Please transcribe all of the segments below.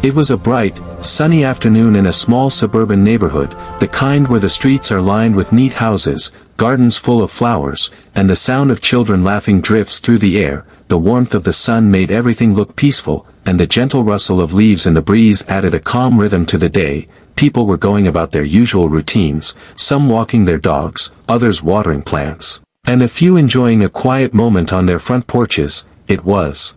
It was a bright, sunny afternoon in a small suburban neighborhood, the kind where the streets are lined with neat houses, gardens full of flowers, and the sound of children laughing drifts through the air. The warmth of the sun made everything look peaceful, and the gentle rustle of leaves in the breeze added a calm rhythm to the day. People were going about their usual routines, some walking their dogs, others watering plants, and a few enjoying a quiet moment on their front porches. It was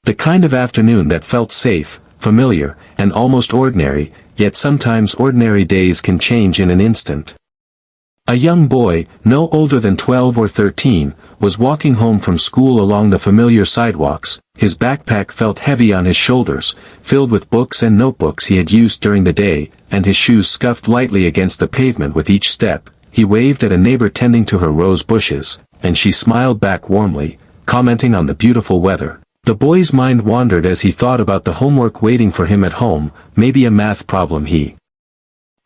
the kind of afternoon that felt safe, familiar, and almost ordinary, yet sometimes ordinary days can change in an instant. A young boy, no older than 12 or 13, was walking home from school along the familiar sidewalks. His backpack felt heavy on his shoulders, filled with books and notebooks he had used during the day, and his shoes scuffed lightly against the pavement with each step. He waved at a neighbor tending to her rose bushes, and she smiled back warmly, commenting on the beautiful weather. The boy's mind wandered as he thought about the homework waiting for him at home, maybe a math problem he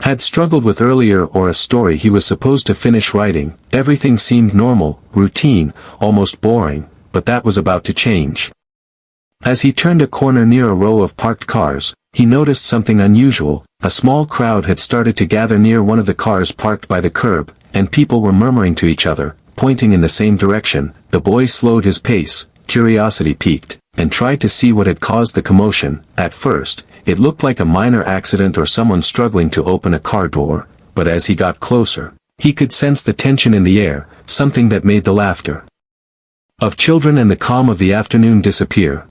had struggled with earlier or a story he was supposed to finish writing. Everything seemed normal, routine, almost boring, but that was about to change. As he turned a corner near a row of parked cars, he noticed something unusual. A small crowd had started to gather near one of the cars parked by the curb, and people were murmuring to each other, pointing in the same direction. The boy slowed his pace, curiosity piqued, and tried to see what had caused the commotion. At first, it looked like a minor accident or someone struggling to open a car door, but as he got closer, he could sense the tension in the air, something that made the laughter of children and the calm of the afternoon disappear.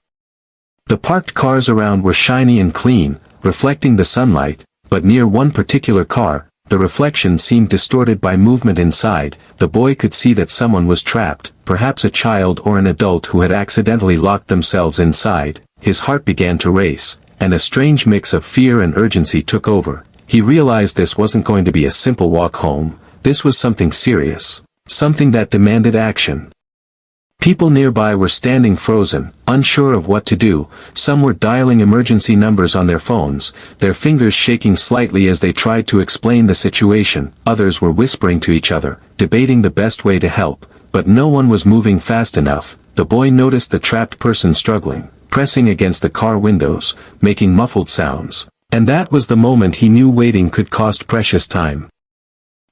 The parked cars around were shiny and clean, reflecting the sunlight, but near one particular car, the reflection seemed distorted by movement inside. The boy could see that someone was trapped, perhaps a child or an adult who had accidentally locked themselves inside. His heart began to race, and a strange mix of fear and urgency took over. He realized this wasn't going to be a simple walk home. This was something serious, something that demanded action. People nearby were standing frozen, unsure of what to do. Some were dialing emergency numbers on their phones, their fingers shaking slightly as they tried to explain the situation. Others were whispering to each other, debating the best way to help, but no one was moving fast enough. The boy noticed the trapped person struggling, pressing against the car windows, making muffled sounds. And that was the moment he knew waiting could cost precious time.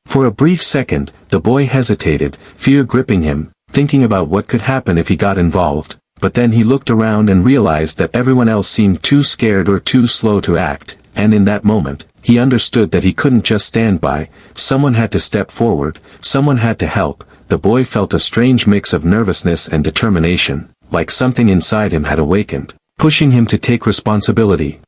For a brief second, the boy hesitated, fear gripping him, thinking about what could happen if he got involved. But then he looked around and realized that everyone else seemed too scared or too slow to act, and in that moment, he understood that he couldn't just stand by. Someone had to step forward, someone had to help. The boy felt a strange mix of nervousness and determination, like something inside him had awakened, pushing him to take responsibility.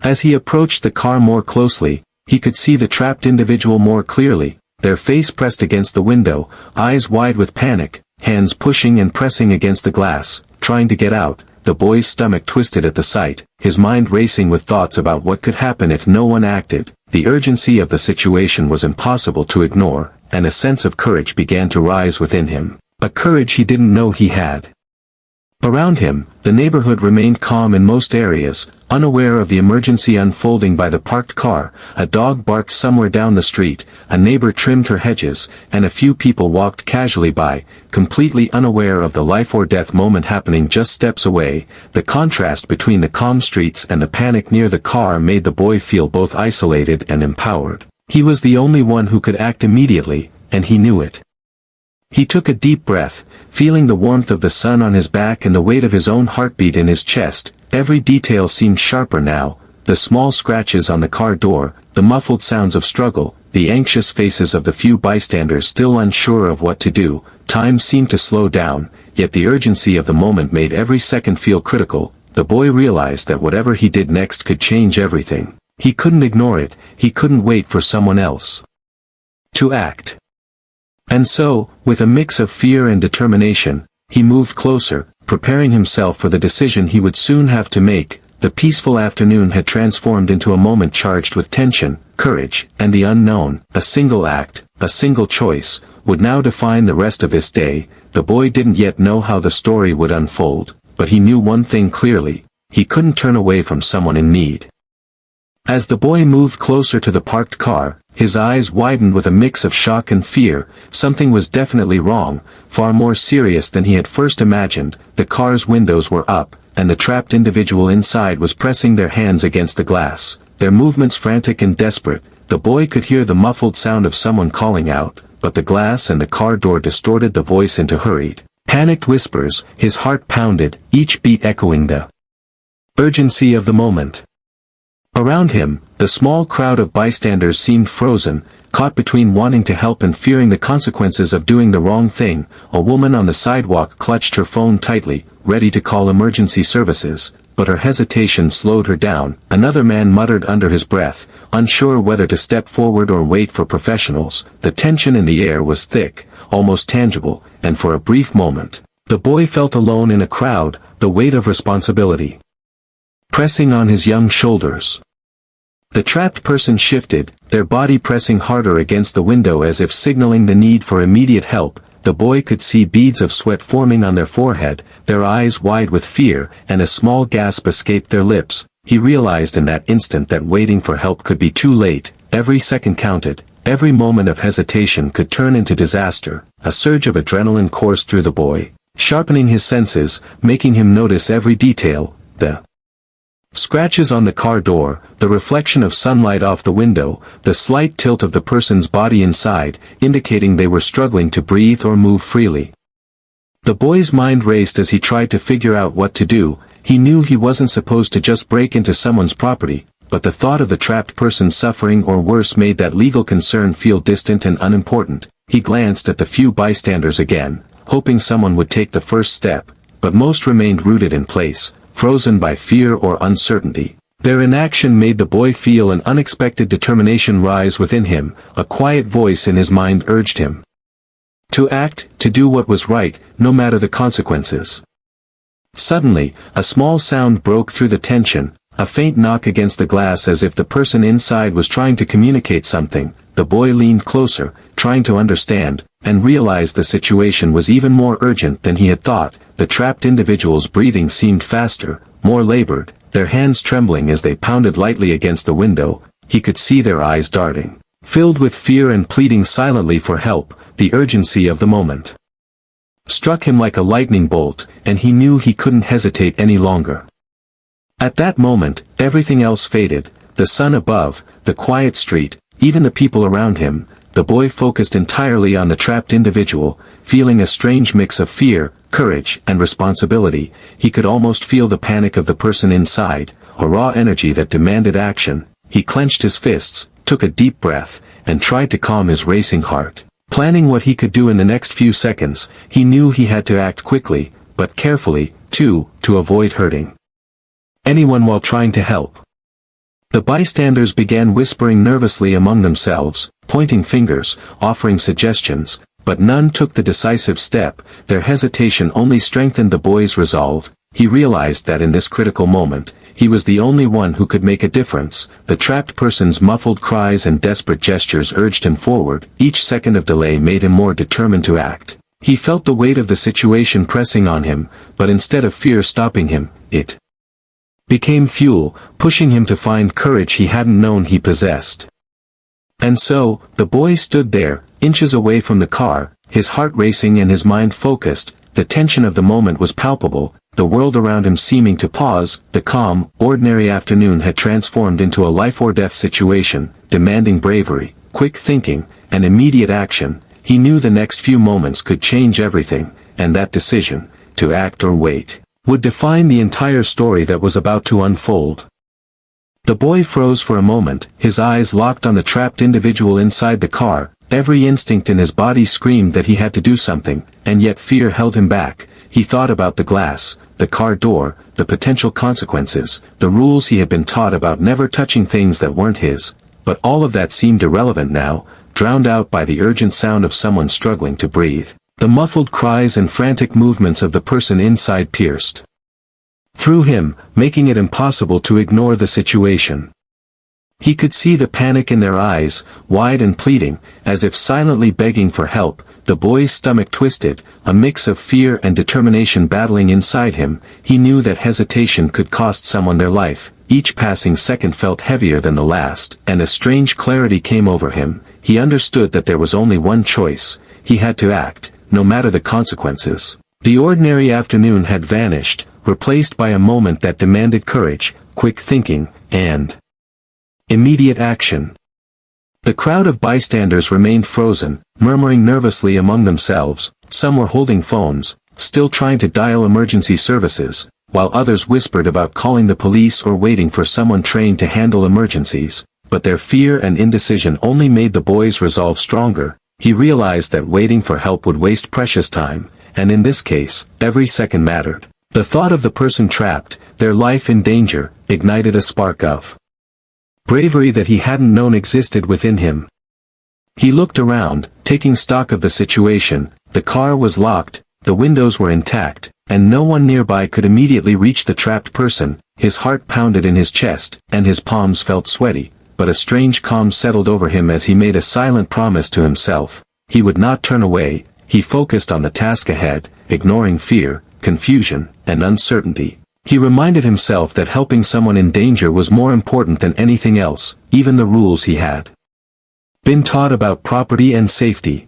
As he approached the car more closely, he could see the trapped individual more clearly, their face pressed against the window, eyes wide with panic, hands pushing and pressing against the glass, trying to get out. The boy's stomach twisted at the sight, his mind racing with thoughts about what could happen if no one acted. The urgency of the situation was impossible to ignore, and a sense of courage began to rise within him, a courage he didn't know he had. Around him, the neighborhood remained calm in most areas, unaware of the emergency unfolding by the parked car. A dog barked somewhere down the street, a neighbor trimmed her hedges, and a few people walked casually by, completely unaware of the life or death moment happening just steps away. The contrast between the calm streets and the panic near the car made the boy feel both isolated and empowered. He was the only one who could act immediately, and he knew it. He took a deep breath, feeling the warmth of the sun on his back and the weight of his own heartbeat in his chest. Every detail seemed sharper now, the small scratches on the car door, the muffled sounds of struggle, the anxious faces of the few bystanders still unsure of what to do. Time seemed to slow down, yet the urgency of the moment made every second feel critical. The boy realized that whatever he did next could change everything. He couldn't ignore it, he couldn't wait for someone else to act. And so, with a mix of fear and determination, he moved closer, preparing himself for the decision he would soon have to make. The peaceful afternoon had transformed into a moment charged with tension, courage, and the unknown. A single act, a single choice, would now define the rest of his day. The boy didn't yet know how the story would unfold, but he knew one thing clearly: he couldn't turn away from someone in need. As the boy moved closer to the parked car, his eyes widened with a mix of shock and fear. Something was definitely wrong, far more serious than he had first imagined. The car's windows were up, and the trapped individual inside was pressing their hands against the glass, their movements frantic and desperate. The boy could hear the muffled sound of someone calling out, but the glass and the car door distorted the voice into hurried, panicked whispers. His heart pounded, each beat echoing the urgency of the moment. Around him, the small crowd of bystanders seemed frozen, caught between wanting to help and fearing the consequences of doing the wrong thing. A woman on the sidewalk clutched her phone tightly, ready to call emergency services, but her hesitation slowed her down. Another man muttered under his breath, unsure whether to step forward or wait for professionals. The tension in the air was thick, almost tangible, and for a brief moment, the boy felt alone in a crowd, the weight of responsibility pressing on his young shoulders. The trapped person shifted, their body pressing harder against the window as if signaling the need for immediate help. The boy could see beads of sweat forming on their forehead, their eyes wide with fear, and a small gasp escaped their lips. He realized in that instant that waiting for help could be too late. Every second counted, every moment of hesitation could turn into disaster. A surge of adrenaline coursed through the boy, sharpening his senses, making him notice every detail, the scratches on the car door, the reflection of sunlight off the window, the slight tilt of the person's body inside, indicating they were struggling to breathe or move freely. The boy's mind raced as he tried to figure out what to do. He knew he wasn't supposed to just break into someone's property, but the thought of the trapped person suffering or worse made that legal concern feel distant and unimportant. He glanced at the few bystanders again, hoping someone would take the first step, but most remained rooted in place, frozen by fear or uncertainty. Their inaction made the boy feel an unexpected determination rise within him. A quiet voice in his mind urged him to act, to do what was right, no matter the consequences. Suddenly, a small sound broke through the tension, a faint knock against the glass as if the person inside was trying to communicate something. The boy leaned closer, trying to understand, and realized the situation was even more urgent than he had thought. The trapped individual's breathing seemed faster, more labored, their hands trembling as they pounded lightly against the window. He could see their eyes darting, filled with fear and pleading silently for help. The urgency of the moment struck him like a lightning bolt, and he knew he couldn't hesitate any longer. At that moment, everything else faded, the sun above, the quiet street, even the people around him. The boy focused entirely on the trapped individual, feeling a strange mix of fear, courage, and responsibility. He could almost feel the panic of the person inside, a raw energy that demanded action. He clenched his fists, took a deep breath, and tried to calm his racing heart. Planning what he could do in the next few seconds, he knew he had to act quickly, but carefully, too, to avoid hurting anyone while trying to help. The bystanders began whispering nervously among themselves, pointing fingers, offering suggestions, but none took the decisive step. Their hesitation only strengthened the boy's resolve. He realized that in this critical moment, he was the only one who could make a difference. The trapped person's muffled cries and desperate gestures urged him forward. Each second of delay made him more determined to act. He felt the weight of the situation pressing on him, but instead of fear stopping him, it became fuel, pushing him to find courage he hadn't known he possessed. And so, the boy stood there, inches away from the car, his heart racing and his mind focused. The tension of the moment was palpable, the world around him seeming to pause. The calm, ordinary afternoon had transformed into a life-or-death situation, demanding bravery, quick thinking, and immediate action. He knew the next few moments could change everything, and that decision, to act or wait, would define the entire story that was about to unfold. The boy froze for a moment, his eyes locked on the trapped individual inside the car. Every instinct in his body screamed that he had to do something, and yet fear held him back. He thought about the glass, the car door, the potential consequences, the rules he had been taught about never touching things that weren't his. But all of that seemed irrelevant now, drowned out by the urgent sound of someone struggling to breathe. The muffled cries and frantic movements of the person inside pierced through him, making it impossible to ignore the situation. He could see the panic in their eyes, wide and pleading, as if silently begging for help. The boy's stomach twisted, a mix of fear and determination battling inside him. He knew that hesitation could cost someone their life. Each passing second felt heavier than the last, and a strange clarity came over him. He understood that there was only one choice. He had to act, no matter the consequences. The ordinary afternoon had vanished, replaced by a moment that demanded courage, quick thinking, and immediate action. The crowd of bystanders remained frozen, murmuring nervously among themselves. Some were holding phones, still trying to dial emergency services, while others whispered about calling the police or waiting for someone trained to handle emergencies. But their fear and indecision only made the boy's resolve stronger. He realized that waiting for help would waste precious time, and in this case, every second mattered. The thought of the person trapped, their life in danger, ignited a spark of bravery that he hadn't known existed within him. He looked around, taking stock of the situation. The car was locked, the windows were intact, and no one nearby could immediately reach the trapped person. His heart pounded in his chest, and his palms felt sweaty, but a strange calm settled over him as he made a silent promise to himself. He would not turn away. He focused on the task ahead, ignoring fear, confusion, and uncertainty. He reminded himself that helping someone in danger was more important than anything else, even the rules he had been taught about property and safety.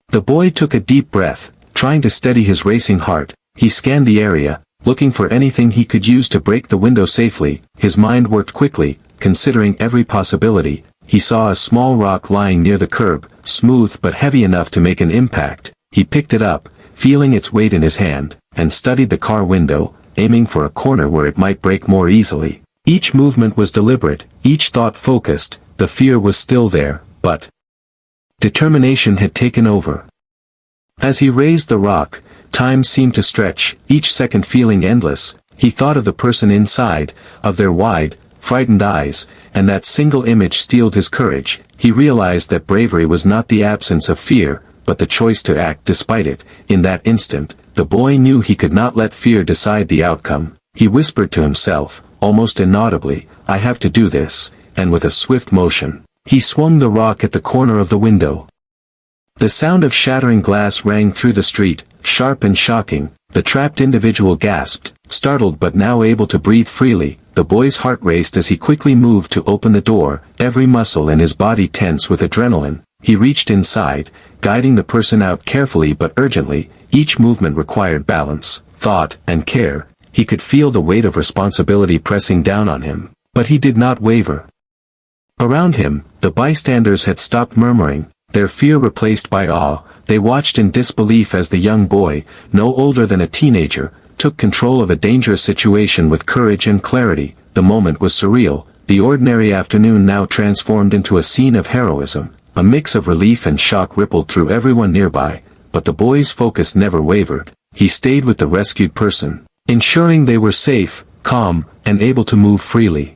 The boy took a deep breath, trying to steady his racing heart. He scanned the area, looking for anything he could use to break the window safely. His mind worked quickly, considering every possibility. He saw a small rock lying near the curb, smooth but heavy enough to make an impact. He picked it up, feeling its weight in his hand, and studied the car window, aiming for a corner where it might break more easily. Each movement was deliberate, each thought focused. The fear was still there, but determination had taken over. As he raised the rock, time seemed to stretch, each second feeling endless. He thought of the person inside, of their wide, frightened eyes, and that single image steeled his courage. He realized that bravery was not the absence of fear, but the choice to act despite it. In that instant, the boy knew he could not let fear decide the outcome. He whispered to himself, almost inaudibly, "I have to do this," and with a swift motion, he swung the rock at the corner of the window. The sound of shattering glass rang through the street, sharp and shocking. The trapped individual gasped, startled but now able to breathe freely. The boy's heart raced as he quickly moved to open the door, every muscle in his body tense with adrenaline. He reached inside, guiding the person out carefully but urgently. Each movement required balance, thought, and care. He could feel the weight of responsibility pressing down on him, but he did not waver. Around him, the bystanders had stopped murmuring, their fear replaced by awe. They watched in disbelief as the young boy, no older than a teenager, took control of a dangerous situation with courage and clarity. The moment was surreal, the ordinary afternoon now transformed into a scene of heroism. A mix of relief and shock rippled through everyone nearby, but the boy's focus never wavered. He stayed with the rescued person, ensuring they were safe, calm, and able to move freely.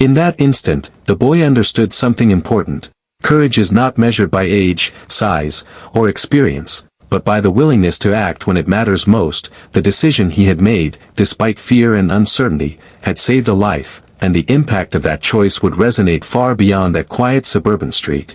In that instant, the boy understood something important. Courage is not measured by age, size, or experience, but by the willingness to act when it matters most. The decision he had made, despite fear and uncertainty, had saved a life, and the impact of that choice would resonate far beyond that quiet suburban street.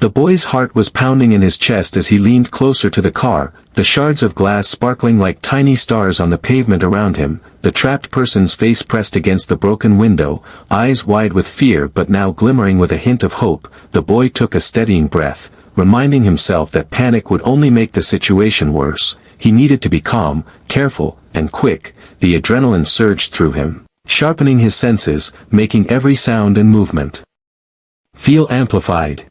The boy's heart was pounding in his chest as he leaned closer to the car, the shards of glass sparkling like tiny stars on the pavement around him. The trapped person's face pressed against the broken window, eyes wide with fear but now glimmering with a hint of hope. The boy took a steadying breath, reminding himself that panic would only make the situation worse. He needed to be calm, careful, and quick. The adrenaline surged through him, sharpening his senses, making every sound and movement feel amplified.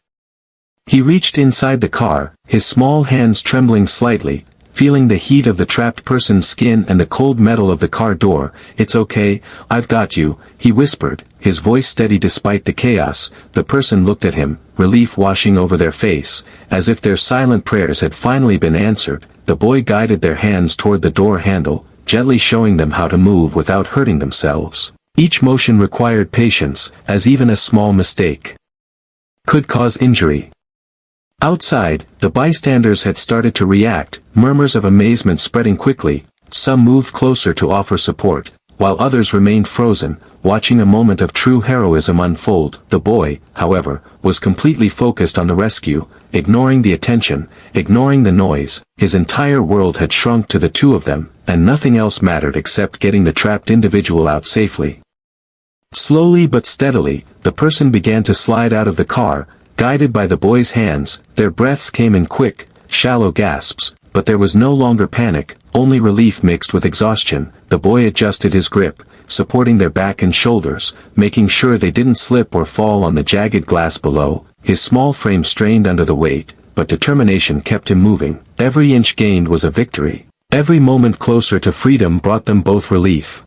He reached inside the car, his small hands trembling slightly, feeling the heat of the trapped person's skin and the cold metal of the car door. "It's okay, I've got you," he whispered, his voice steady despite the chaos. The person looked at him, relief washing over their face, as if their silent prayers had finally been answered. The boy guided their hands toward the door handle, gently showing them how to move without hurting themselves. Each motion required patience, as even a small mistake could cause injury. Outside, the bystanders had started to react, murmurs of amazement spreading quickly. Some moved closer to offer support, while others remained frozen, watching a moment of true heroism unfold. The boy, however, was completely focused on the rescue, ignoring the attention, ignoring the noise. His entire world had shrunk to the two of them, and nothing else mattered except getting the trapped individual out safely. Slowly but steadily, the person began to slide out of the car, guided by the boy's hands. Their breaths came in quick, shallow gasps, But there was no longer panic, only relief mixed with exhaustion. The boy adjusted his grip, supporting their back and shoulders, making sure they didn't slip or fall on the jagged glass below. His small frame strained under the weight, but determination kept him moving. Every inch gained was a victory. Every moment closer to freedom brought them both relief.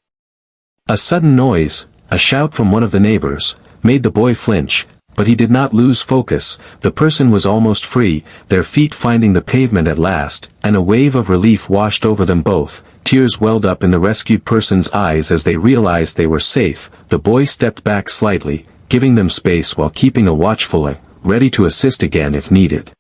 A sudden noise, a shout from one of the neighbors, made the boy flinch, but he did not lose focus. The person was almost free, their feet finding the pavement at last, and a wave of relief washed over them both. Tears welled up in the rescued person's eyes as they realized they were safe. The boy stepped back slightly, giving them space while keeping a watchful eye, ready to assist again if needed.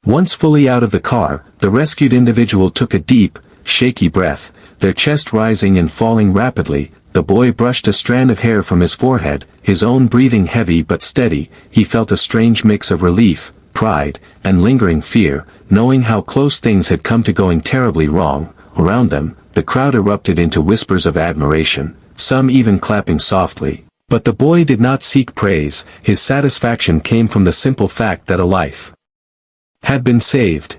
Once fully out of the car, the rescued individual took a deep, shaky breath, their chest rising and falling rapidly. The boy brushed a strand of hair from his forehead, his own breathing heavy but steady. He felt a strange mix of relief, pride, and lingering fear, knowing how close things had come to going terribly wrong. Around them, the crowd erupted into whispers of admiration, some even clapping softly. But the boy did not seek praise. His satisfaction came from the simple fact that a life had been saved.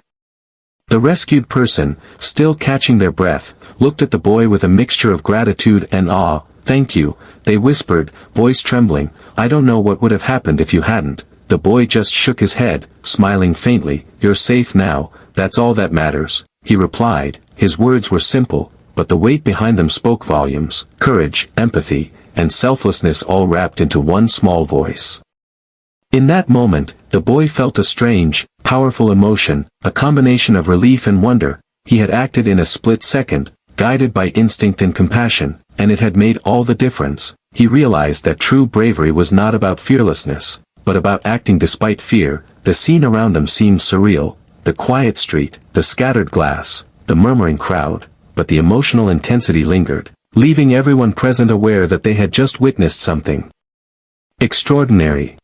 The rescued person, still catching their breath, looked at the boy with a mixture of gratitude and awe. "Thank you," they whispered, voice trembling. "I don't know what would have happened if you hadn't." The boy just shook his head, smiling faintly. "You're safe now, that's all that matters," he replied. His words were simple, but the weight behind them spoke volumes. Courage, empathy, and selflessness all wrapped into one small voice. In that moment, the boy felt a strange, powerful emotion, a combination of relief and wonder. He had acted in a split second, guided by instinct and compassion, and it had made all the difference. He realized that true bravery was not about fearlessness, but about acting despite fear. The scene around them seemed surreal, the quiet street, the scattered glass, the murmuring crowd, but the emotional intensity lingered, leaving everyone present aware that they had just witnessed something extraordinary.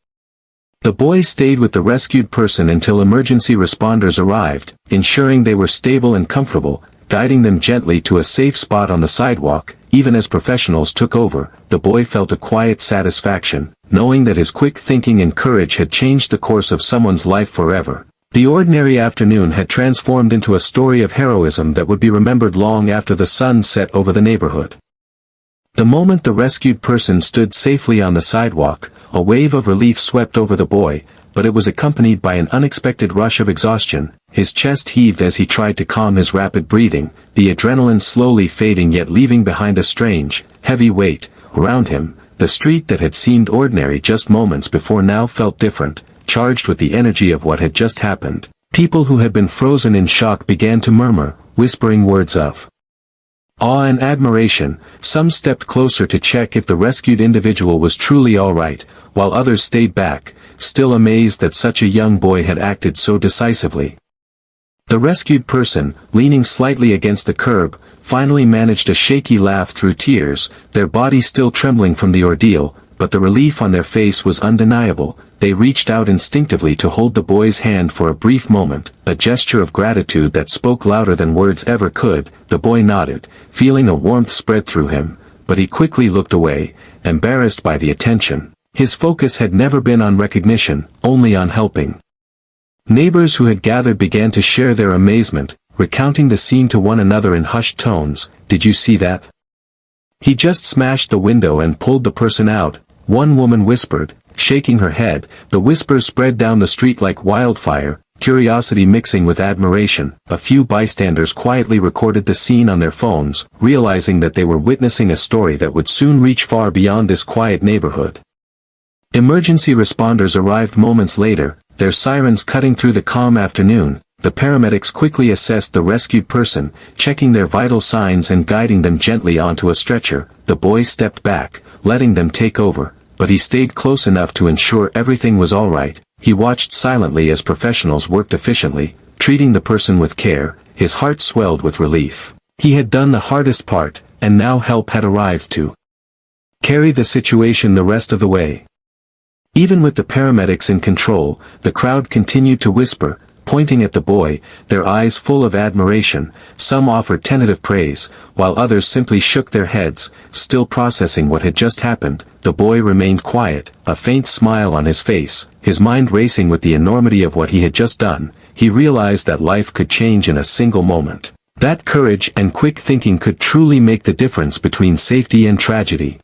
The boy stayed with the rescued person until emergency responders arrived, ensuring they were stable and comfortable, guiding them gently to a safe spot on the sidewalk. Even as professionals took over, the boy felt a quiet satisfaction, knowing that his quick thinking and courage had changed the course of someone's life forever. The ordinary afternoon had transformed into a story of heroism that would be remembered long after the sun set over the neighborhood. The moment the rescued person stood safely on the sidewalk, a wave of relief swept over the boy, but it was accompanied by an unexpected rush of exhaustion. His chest heaved as he tried to calm his rapid breathing, the adrenaline slowly fading yet leaving behind a strange, heavy weight. Around him, the street that had seemed ordinary just moments before now felt different, charged with the energy of what had just happened. People who had been frozen in shock began to murmur, whispering words of awe and admiration. Some stepped closer to check if the rescued individual was truly all right, while others stayed back, still amazed that such a young boy had acted so decisively. The rescued person, leaning slightly against the curb, finally managed a shaky laugh through tears, their bodies still trembling from the ordeal, but the relief on their face was undeniable. They reached out instinctively to hold the boy's hand for a brief moment, a gesture of gratitude that spoke louder than words ever could. The boy nodded, feeling a warmth spread through him, but he quickly looked away, embarrassed by the attention. His focus had never been on recognition, only on helping. Neighbors who had gathered began to share their amazement, recounting the scene to one another in hushed tones. "Did you see that? He just smashed the window and pulled the person out," one woman whispered, shaking her head. The whispers spread down the street like wildfire, curiosity mixing with admiration. A few bystanders quietly recorded the scene on their phones, realizing that they were witnessing a story that would soon reach far beyond this quiet neighborhood. Emergency responders arrived moments later, their sirens cutting through the calm afternoon. The paramedics quickly assessed the rescued person, checking their vital signs and guiding them gently onto a stretcher. The boy stepped back, letting them take over, but he stayed close enough to ensure everything was all right. He watched silently as professionals worked efficiently, treating the person with care. His heart swelled with relief. He had done the hardest part, and now help had arrived to carry the situation the rest of the way. Even with the paramedics in control, the crowd continued to whisper, pointing at the boy, their eyes full of admiration. Some offered tentative praise, while others simply shook their heads, still processing what had just happened. The boy remained quiet, a faint smile on his face, his mind racing with the enormity of what he had just done. he realized that life could change in a single moment. That courage and quick thinking could truly make the difference between safety and tragedy.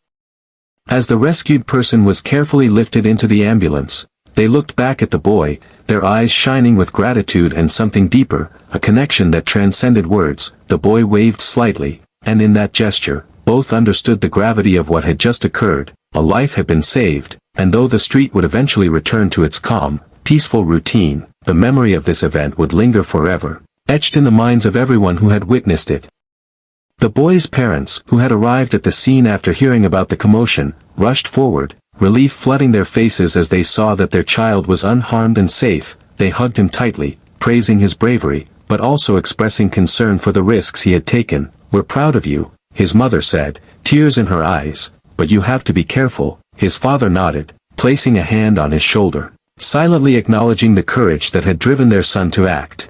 As the rescued person was carefully lifted into the ambulance, they looked back at the boy, their eyes shining with gratitude and something deeper, a connection that transcended words. The boy waved slightly, and in that gesture, both understood the gravity of what had just occurred. A life had been saved, and though the street would eventually return to its calm, peaceful routine, the memory of this event would linger forever, etched in the minds of everyone who had witnessed it. The boy's parents, who had arrived at the scene after hearing about the commotion, rushed forward, relief flooding their faces as they saw that their child was unharmed and safe. They hugged him tightly, praising his bravery, but also expressing concern for the risks he had taken. "We're proud of you," his mother said, tears in her eyes, "but you have to be careful." His father nodded, placing a hand on his shoulder, silently acknowledging the courage that had driven their son to act.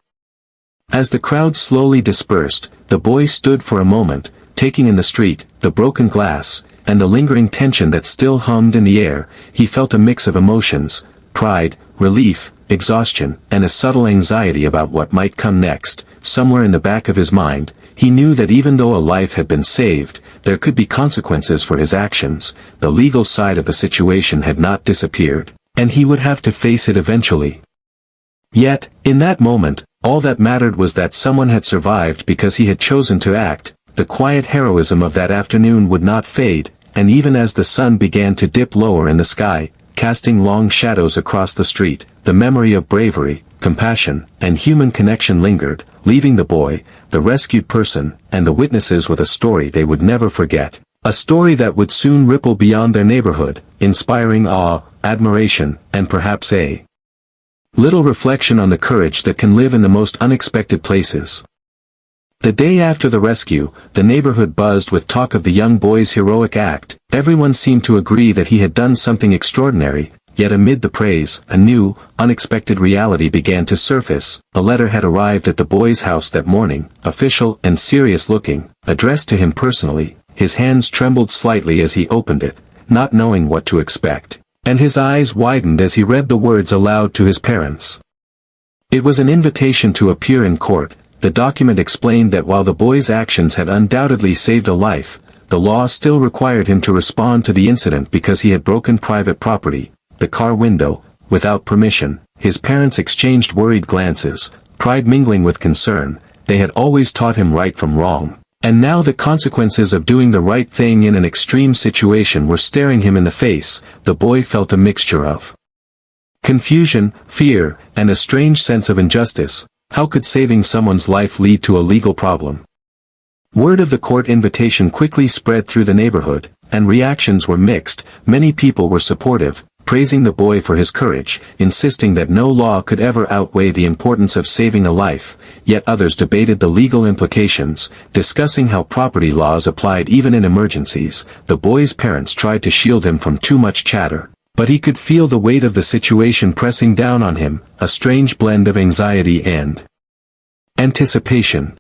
As the crowd slowly dispersed, the boy stood for a moment, taking in the street, the broken glass, and the lingering tension that still hummed in the air. He felt a mix of emotions, pride, relief, exhaustion, and a subtle anxiety about what might come next. Somewhere in the back of his mind, he knew that even though a life had been saved, there could be consequences for his actions. The legal side of the situation had not disappeared, and he would have to face it eventually. Yet, in that moment, all that mattered was that someone had survived because he had chosen to act. The quiet heroism of that afternoon would not fade, and even as the sun began to dip lower in the sky, casting long shadows across the street, the memory of bravery, compassion, and human connection lingered, leaving the boy, the rescued person, and the witnesses with a story they would never forget. A story that would soon ripple beyond their neighborhood, inspiring awe, admiration, and perhaps a little reflection on the courage that can live in the most unexpected places. The day after the rescue, the neighborhood buzzed with talk of the young boy's heroic act. Everyone seemed to agree that he had done something extraordinary, yet amid the praise, a new, unexpected reality began to surface. A letter had arrived at the boy's house that morning, official and serious-looking, addressed to him personally. His hands trembled slightly as he opened it, not knowing what to expect, and his eyes widened as he read the words aloud to his parents. It was an invitation to appear in court. The document explained that while the boy's actions had undoubtedly saved a life, the law still required him to respond to the incident because he had broken private property, the car window, without permission. His parents exchanged worried glances, pride mingling with concern. They had always taught him right from wrong, and now the consequences of doing the right thing in an extreme situation were staring him in the face. The boy felt a mixture of confusion, fear, and a strange sense of injustice. How could saving someone's life lead to a legal problem? Word of the court invitation quickly spread through the neighborhood, and reactions were mixed. Many people were supportive, praising the boy for his courage, insisting that no law could ever outweigh the importance of saving a life. Yet others debated the legal implications, discussing how property laws applied even in emergencies. The boy's parents tried to shield him from too much chatter, but he could feel the weight of the situation pressing down on him, a strange blend of anxiety and anticipation.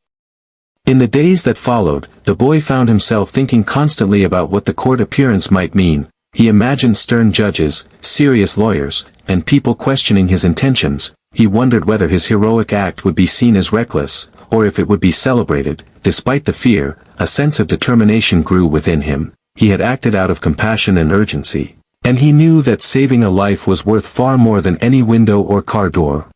In the days that followed, the boy found himself thinking constantly about what the court appearance might mean. He imagined stern judges, serious lawyers, and people questioning his intentions. He wondered whether his heroic act would be seen as reckless, or if it would be celebrated. Despite the fear, a sense of determination grew within him. He had acted out of compassion and urgency, and he knew that saving a life was worth far more than any window or car door.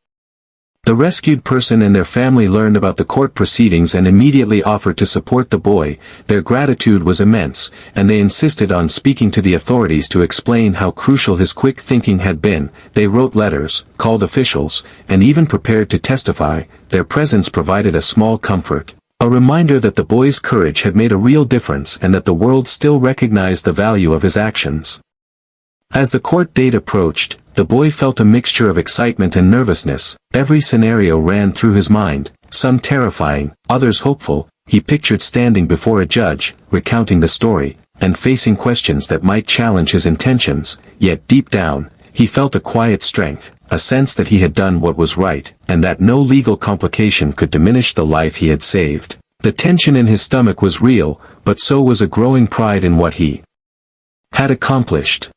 The rescued person and their family learned about the court proceedings and immediately offered to support the boy. Their gratitude was immense, and they insisted on speaking to the authorities to explain how crucial his quick thinking had been. They wrote letters, called officials, and even prepared to testify. Their presence provided a small comfort, a reminder that the boy's courage had made a real difference and that the world still recognized the value of his actions. As the court date approached, the boy felt a mixture of excitement and nervousness. Every scenario ran through his mind, some terrifying, others hopeful. He pictured standing before a judge, recounting the story, and facing questions that might challenge his intentions. Yet deep down, he felt a quiet strength, a sense that he had done what was right, and that no legal complication could diminish the life he had saved. The tension in his stomach was real, but so was a growing pride in what he had accomplished.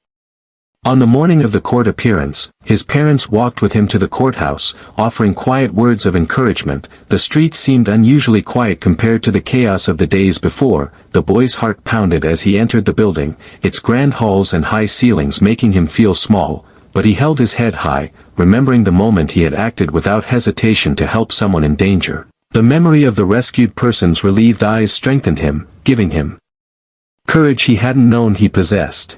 On the morning of the court appearance, his parents walked with him to the courthouse, offering quiet words of encouragement. The streets seemed unusually quiet compared to the chaos of the days before. The boy's heart pounded as he entered the building, its grand halls and high ceilings making him feel small, but he held his head high, remembering the moment he had acted without hesitation to help someone in danger. The memory of the rescued person's relieved eyes strengthened him, giving him courage he hadn't known he possessed.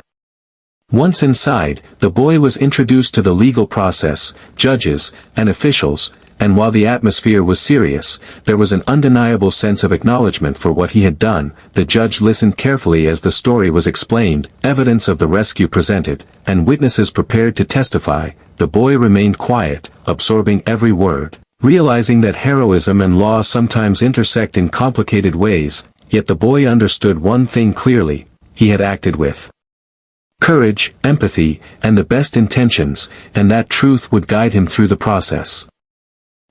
Once inside, the boy was introduced to the legal process, judges, and officials, and while the atmosphere was serious, there was an undeniable sense of acknowledgement for what he had done. The judge listened carefully as the story was explained, evidence of the rescue presented, and witnesses prepared to testify. The boy remained quiet, absorbing every word, realizing that heroism and law sometimes intersect in complicated ways, yet the boy understood one thing clearly: he had acted with courage, empathy, and the best intentions, and that truth would guide him through the process.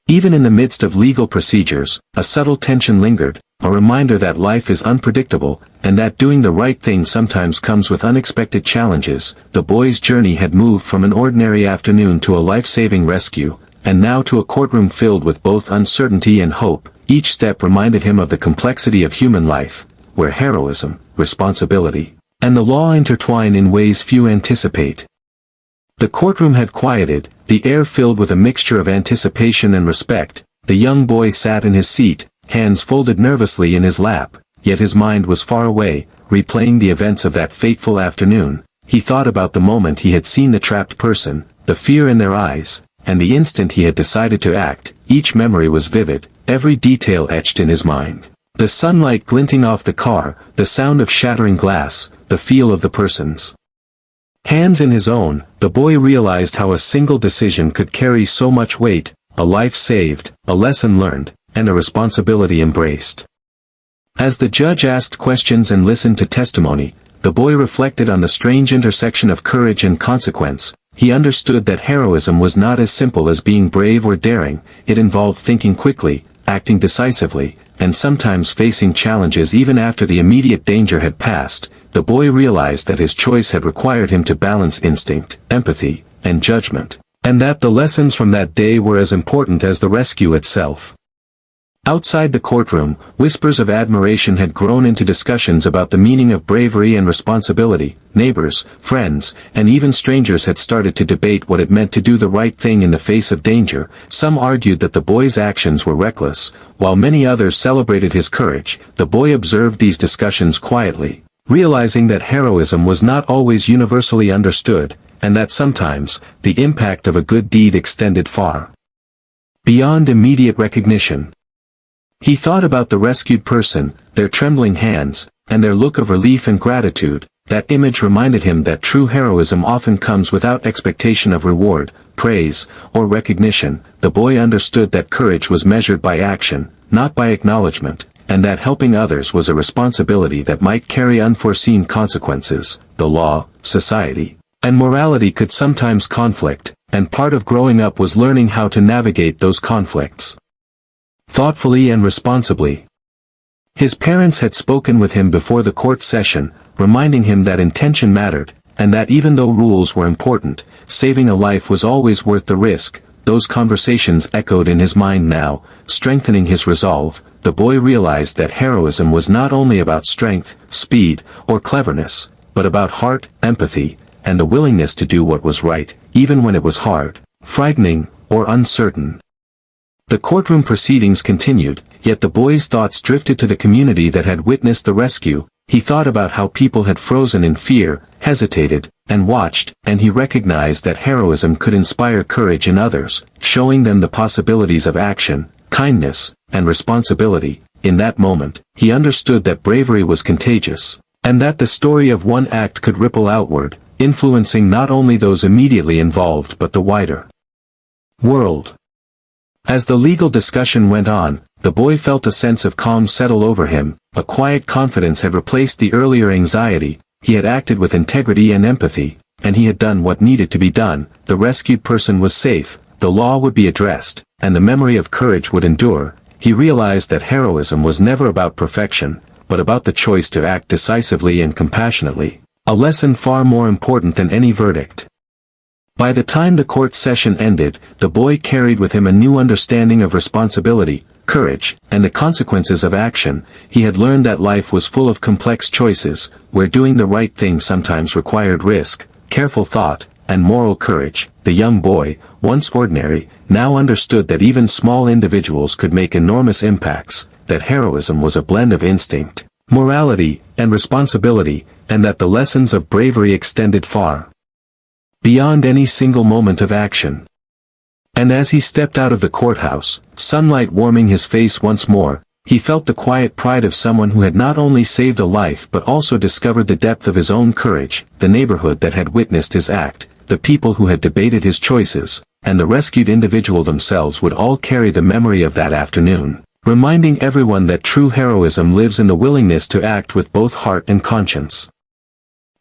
Even in the midst of legal procedures, a subtle tension lingered, a reminder that life is unpredictable, and that doing the right thing sometimes comes with unexpected challenges. The boy's journey had moved from an ordinary afternoon to a life-saving rescue, and now to a courtroom filled with both uncertainty and hope. Each step reminded him of the complexity of human life, where heroism, responsibility, and the law intertwine in ways few anticipate. The courtroom had quieted, the air filled with a mixture of anticipation and respect. The young boy sat in his seat, hands folded nervously in his lap, yet his mind was far away, replaying the events of that fateful afternoon. He thought about the moment he had seen the trapped person, the fear in their eyes, and the instant he had decided to act. Each memory was vivid, every detail etched in his mind. The sunlight glinting off the car, the sound of shattering glass, the feel of the person's hands in his own. The boy realized how a single decision could carry so much weight: a life saved, a lesson learned, and a responsibility embraced. As the judge asked questions and listened to testimony, the boy reflected on the strange intersection of courage and consequence. He understood that heroism was not as simple as being brave or daring. It involved thinking quickly, acting decisively, and sometimes facing challenges even after the immediate danger had passed. The boy realized that his choice had required him to balance instinct, empathy, and judgment, and that the lessons from that day were as important as the rescue itself. Outside the courtroom, whispers of admiration had grown into discussions about the meaning of bravery and responsibility. Neighbors, friends, and even strangers had started to debate what it meant to do the right thing in the face of danger. Some argued that the boy's actions were reckless, while many others celebrated his courage. The boy observed these discussions quietly, realizing that heroism was not always universally understood, and that sometimes, the impact of a good deed extended far beyond immediate recognition. He thought about the rescued person, their trembling hands, and their look of relief and gratitude. That image reminded him that true heroism often comes without expectation of reward, praise, or recognition. The boy understood that courage was measured by action, not by acknowledgement, and that helping others was a responsibility that might carry unforeseen consequences. The law, society, and morality could sometimes conflict, and part of growing up was learning how to navigate those conflicts thoughtfully and responsibly. His parents had spoken with him before the court session, reminding him that intention mattered, and that even though rules were important, saving a life was always worth the risk. Those conversations echoed in his mind now, strengthening his resolve. The boy realized that heroism was not only about strength, speed, or cleverness, but about heart, empathy, and the willingness to do what was right, even when it was hard, frightening, or uncertain. The courtroom proceedings continued, yet the boy's thoughts drifted to the community that had witnessed the rescue. He thought about how people had frozen in fear, hesitated, and watched, and he recognized that heroism could inspire courage in others, showing them the possibilities of action, kindness, and responsibility. In that moment, he understood that bravery was contagious, and that the story of one act could ripple outward, influencing not only those immediately involved but the wider world. As the legal discussion went on, the boy felt a sense of calm settle over him. A quiet confidence had replaced the earlier anxiety. He had acted with integrity and empathy, and he had done what needed to be done. The rescued person was safe, the law would be addressed, and the memory of courage would endure. He realized that heroism was never about perfection, but about the choice to act decisively and compassionately, a lesson far more important than any verdict. By the time the court session ended, the boy carried with him a new understanding of responsibility, courage, and the consequences of action. He had learned that life was full of complex choices, where doing the right thing sometimes required risk, careful thought, and moral courage. The young boy, once ordinary, now understood that even small individuals could make enormous impacts, that heroism was a blend of instinct, morality, and responsibility, and that the lessons of bravery extended far beyond any single moment of action. And as he stepped out of the courthouse, sunlight warming his face once more, he felt the quiet pride of someone who had not only saved a life but also discovered the depth of his own courage. The neighborhood that had witnessed his act, the people who had debated his choices, and the rescued individual themselves would all carry the memory of that afternoon, reminding everyone that true heroism lives in the willingness to act with both heart and conscience.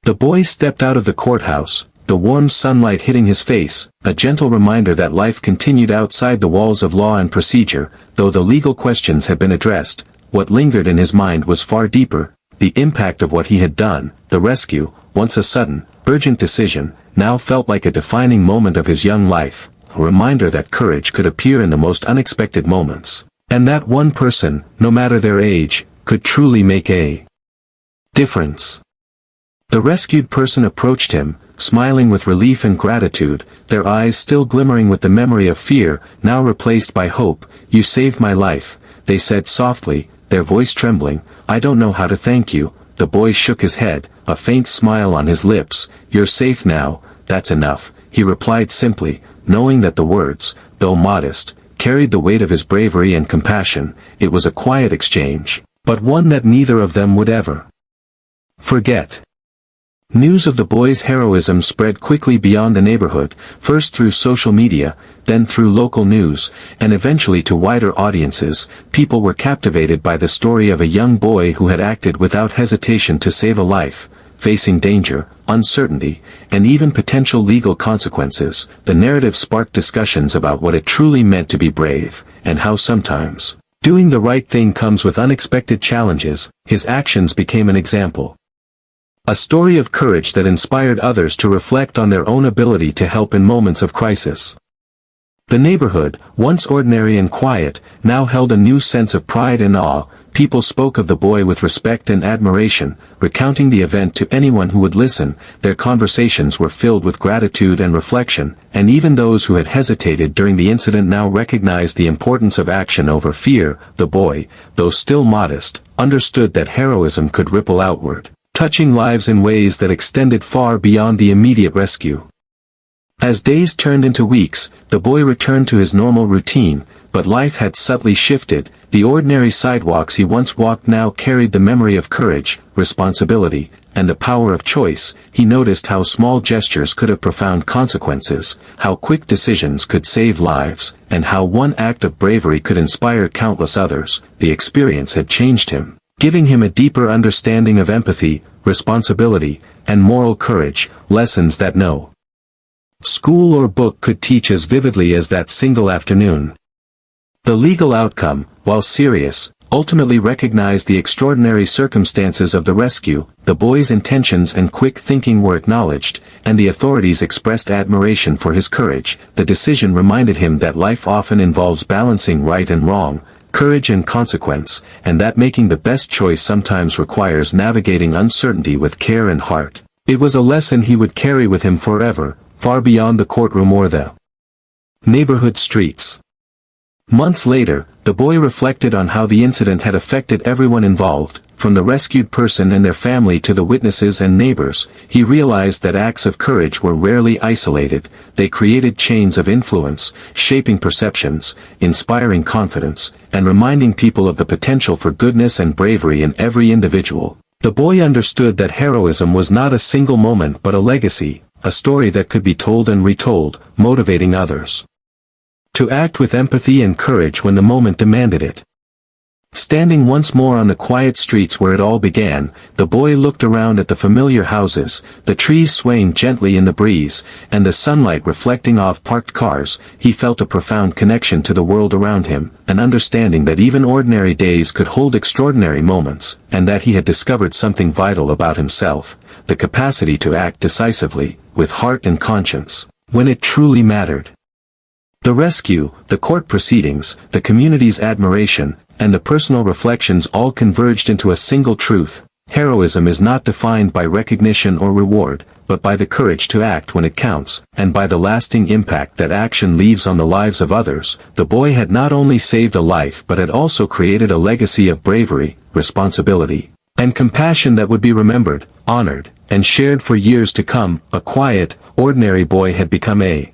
The boy stepped out of the courthouse, the warm sunlight hitting his face, a gentle reminder that life continued outside the walls of law and procedure. Though the legal questions had been addressed, what lingered in his mind was far deeper. The impact of what he had done, the rescue, once a sudden, urgent decision, now felt like a defining moment of his young life, a reminder that courage could appear in the most unexpected moments, and that one person, no matter their age, could truly make a difference. The rescued person approached him, smiling with relief and gratitude, their eyes still glimmering with the memory of fear, now replaced by hope. "You saved my life," they said softly, their voice trembling. "I don't know how to thank you." The boy shook his head, a faint smile on his lips. "You're safe now, that's enough," he replied simply, knowing that the words, though modest, carried the weight of his bravery and compassion. It was a quiet exchange, but one that neither of them would ever forget. News of the boy's heroism spread quickly beyond the neighborhood, first through social media, then through local news, and eventually to wider audiences. People were captivated by the story of a young boy who had acted without hesitation to save a life, facing danger, uncertainty, and even potential legal consequences. The narrative sparked discussions about what it truly meant to be brave, and how sometimes doing the right thing comes with unexpected challenges. His actions became an example, a story of courage that inspired others to reflect on their own ability to help in moments of crisis. The neighborhood, once ordinary and quiet, now held a new sense of pride and awe. People spoke of the boy with respect and admiration, recounting the event to anyone who would listen. Their conversations were filled with gratitude and reflection, and even those who had hesitated during the incident now recognized the importance of action over fear. The boy, though still modest, understood that heroism could ripple outward, touching lives in ways that extended far beyond the immediate rescue. As days turned into weeks, the boy returned to his normal routine, but life had subtly shifted. The ordinary sidewalks he once walked now carried the memory of courage, responsibility, and the power of choice. He noticed how small gestures could have profound consequences, how quick decisions could save lives, and how one act of bravery could inspire countless others. The experience had changed him, giving him a deeper understanding of empathy, responsibility, and moral courage, lessons that no school or book could teach as vividly as that single afternoon. The legal outcome, while serious, ultimately recognized the extraordinary circumstances of the rescue. The boy's intentions and quick thinking were acknowledged, and the authorities expressed admiration for his courage. The decision reminded him that life often involves balancing right and wrong, courage and consequence, and that making the best choice sometimes requires navigating uncertainty with care and heart. It was a lesson he would carry with him forever, far beyond the courtroom or the neighborhood streets. Months later, the boy reflected on how the incident had affected everyone involved, from the rescued person and their family to the witnesses and neighbors. He realized that acts of courage were rarely isolated. They created chains of influence, shaping perceptions, inspiring confidence, and reminding people of the potential for goodness and bravery in every individual. The boy understood that heroism was not a single moment but a legacy, a story that could be told and retold, motivating others to act with empathy and courage when the moment demanded it. Standing once more on the quiet streets where it all began, the boy looked around at the familiar houses, the trees swaying gently in the breeze, and the sunlight reflecting off parked cars. He felt a profound connection to the world around him, an understanding that even ordinary days could hold extraordinary moments, and that he had discovered something vital about himself, the capacity to act decisively, with heart and conscience. when it truly mattered. The rescue, the court proceedings, the community's admiration, and the personal reflections all converged into a single truth. Heroism is not defined by recognition or reward, but by the courage to act when it counts, and by the lasting impact that action leaves on the lives of others. The boy had not only saved a life but had also created a legacy of bravery, responsibility, and compassion that would be remembered, honored, and shared for years to come. A quiet, ordinary boy had become a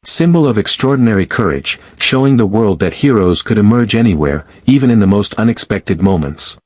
symbol of extraordinary courage, showing the world that heroes could emerge anywhere, even in the most unexpected moments.